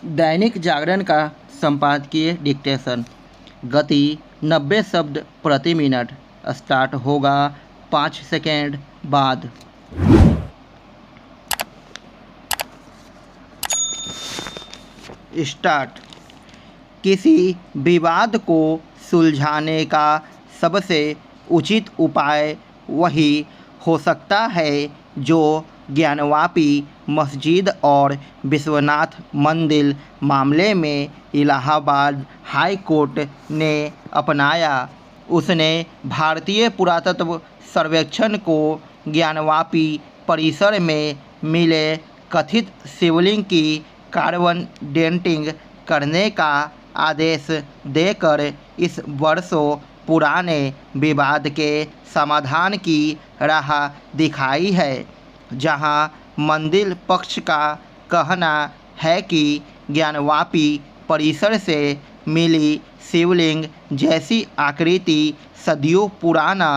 दैनिक जागरण का संपादकीय डिक्टेशन। गति 90 शब्द प्रति मिनट। स्टार्ट होगा 5 सेकेंड बाद। स्टार्ट। किसी विवाद को सुलझाने का सबसे उचित उपाय वही हो सकता है जो ज्ञानवापी मस्जिद और विश्वनाथ मंदिर मामले में इलाहाबाद हाई कोर्ट ने अपनाया। उसने भारतीय पुरातत्व सर्वेक्षण को ज्ञानवापी परिसर में मिले कथित शिवलिंग की कार्बन डेटिंग करने का आदेश देकर इस वर्षों पुराने विवाद के समाधान की राह दिखाई है, जहां मंदिर पक्ष का कहना है कि ज्ञानवापी परिसर से मिली शिवलिंग जैसी आकृति सदियों पुराना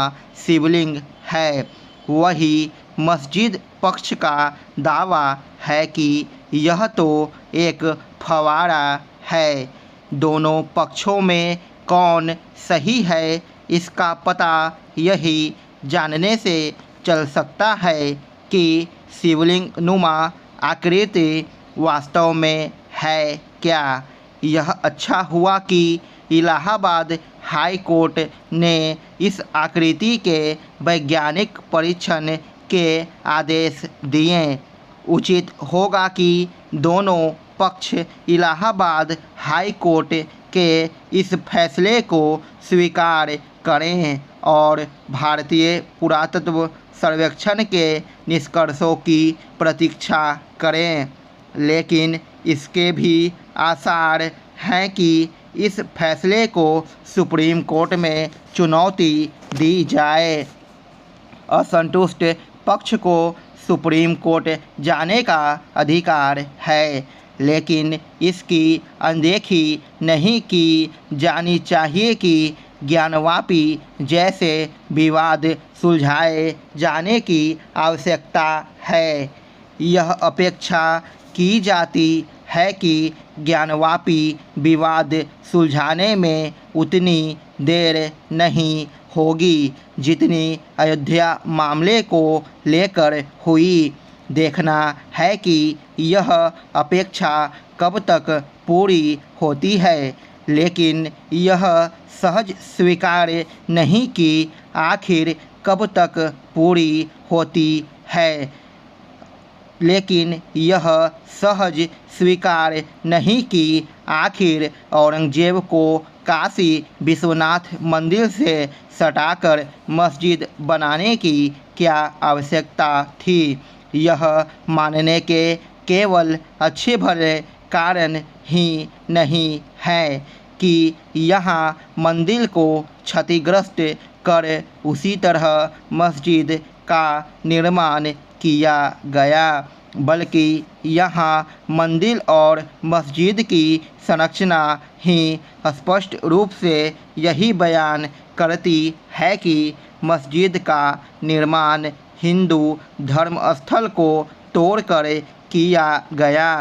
शिवलिंग है। वही मस्जिद पक्ष का दावा है कि यह तो एक फव्वारा है। दोनों पक्षों में कौन सही है, इसका पता यही जानने से चल सकता है कि शिवलिंग नुमा आकृति वास्तव में है क्या। यह अच्छा हुआ कि इलाहाबाद हाई कोर्ट ने इस आकृति के वैज्ञानिक परीक्षण के आदेश दिए। उचित होगा कि दोनों पक्ष इलाहाबाद हाई कोर्ट के इस फैसले को स्वीकार करें और भारतीय पुरातत्व सर्वेक्षण के निष्कर्षों की प्रतीक्षा करें। लेकिन इसके भी आसार हैं कि इस फैसले को सुप्रीम कोर्ट में चुनौती दी जाए। असंतुष्ट पक्ष को सुप्रीम कोर्ट जाने का अधिकार है, लेकिन इसकी अनदेखी नहीं की जानी चाहिए कि ज्ञानवापी जैसे विवाद सुलझाए जाने की आवश्यकता है। यह अपेक्षा की जाती है कि ज्ञानवापी विवाद सुलझाने में उतनी देर नहीं होगी जितनी अयोध्या मामले को लेकर हुई। देखना है कि यह अपेक्षा कब तक पूरी होती है, लेकिन यह सहज स्वीकार नहीं कि आखिर कब तक पूरी होती है। लेकिन यह सहज स्वीकार नहीं कि आखिर औरंगजेब को काशी विश्वनाथ मंदिर से सटाकर मस्जिद बनाने की क्या आवश्यकता थी। यह मानने के केवल अच्छे भले कारण ही नहीं है कि यहाँ मंदिर को क्षतिग्रस्त कर उसी तरह मस्जिद का निर्माण किया गया, बल्कि यहाँ मंदिर और मस्जिद की संरचना ही स्पष्ट रूप से यही बयान करती है कि मस्जिद का निर्माण हिंदू धर्मस्थल को तोड़कर किया गया।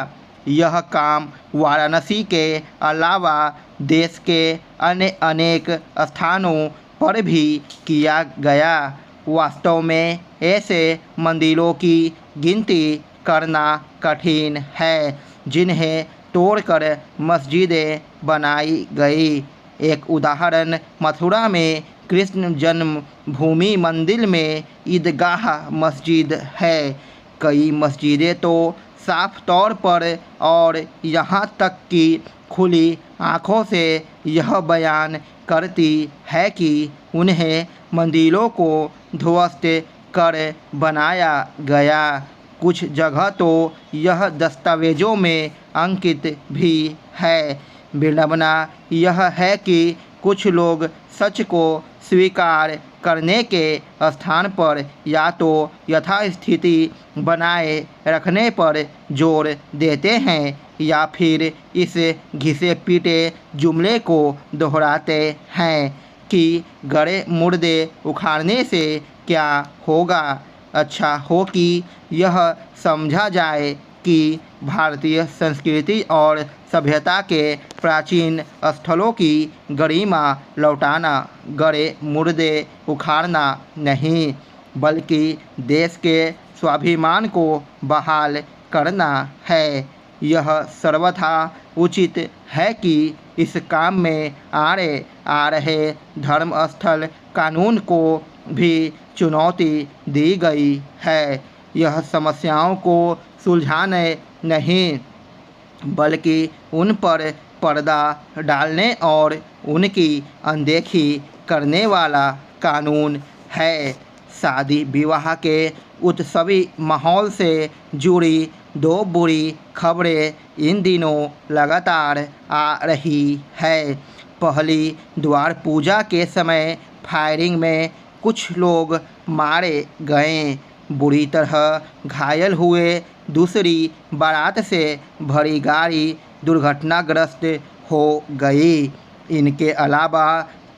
यह काम वाराणसी के अलावा देश के अन्य अनेक स्थानों पर भी किया गया। वास्तव में ऐसे मंदिरों की गिनती करना कठिन है जिन्हें तोड़कर मस्जिदें बनाई गई। एक उदाहरण मथुरा में कृष्ण जन्मभूमि मंदिर में ईदगाह मस्जिद है। कई मस्जिदें तो साफ तौर पर और यहाँ तक कि खुली आँखों से यह बयान करती है कि उन्हें मंदिरों को ध्वस्त कर बनाया गया। कुछ जगह तो यह दस्तावेजों में अंकित भी है। विडंबना यह है कि कुछ लोग सच को स्वीकार करने के स्थान पर या तो यथास्थिति बनाए रखने पर जोर देते हैं या फिर इस घिसे पीटे जुमले को दोहराते हैं कि गड़े मुर्दे उखाड़ने से क्या होगा। अच्छा हो कि यह समझा जाए कि भारतीय संस्कृति और सभ्यता के प्राचीन स्थलों की गरिमा लौटाना गड़े मुर्दे उखाड़ना नहीं, बल्कि देश के स्वाभिमान को बहाल करना है। यह सर्वथा उचित है कि इस काम में आ रहे धर्मस्थल कानून को भी चुनौती दी गई है। यह समस्याओं को सुलझाने नहीं, बल्कि उन पर पर्दा डालने और उनकी अनदेखी करने वाला कानून है। शादी विवाह के उत्सवी माहौल से जुड़ी दो बुरी खबरें इन दिनों लगातार आ रही है। पहली, द्वार पूजा के समय फायरिंग में कुछ लोग मारे गए, बुरी तरह घायल हुए। दूसरी, बारात से भरी गाड़ी दुर्घटनाग्रस्त हो गई। इनके अलावा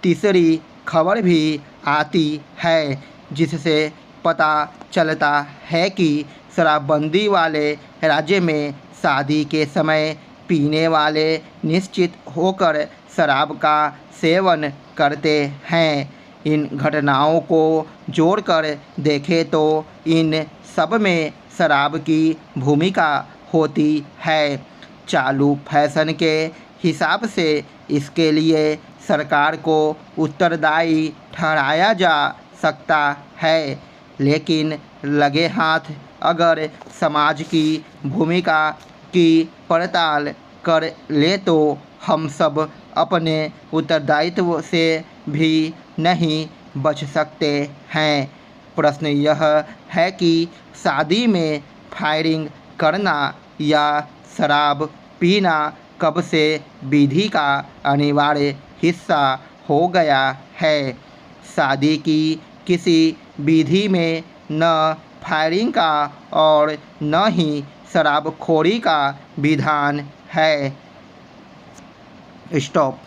तीसरी खबर भी आती है, जिससे पता चलता है कि शराबबंदी वाले राज्य में शादी के समय पीने वाले निश्चित होकर शराब का सेवन करते हैं। इन घटनाओं को जोड़कर देखें तो इन सब में शराब की भूमिका होती है। चालू फैशन के हिसाब से इसके लिए सरकार को उत्तरदायी ठहराया जा सकता है, लेकिन लगे हाथ अगर समाज की भूमिका की पड़ताल कर ले तो हम सब अपने उत्तरदायित्व से भी नहीं बच सकते हैं। प्रश्न यह है कि शादी में फायरिंग करना या शराब पीना कब से विधि का अनिवार्य हिस्सा हो गया है। शादी की किसी विधि में न फायरिंग का और न ही शराबखोरी का विधान है। स्टॉप।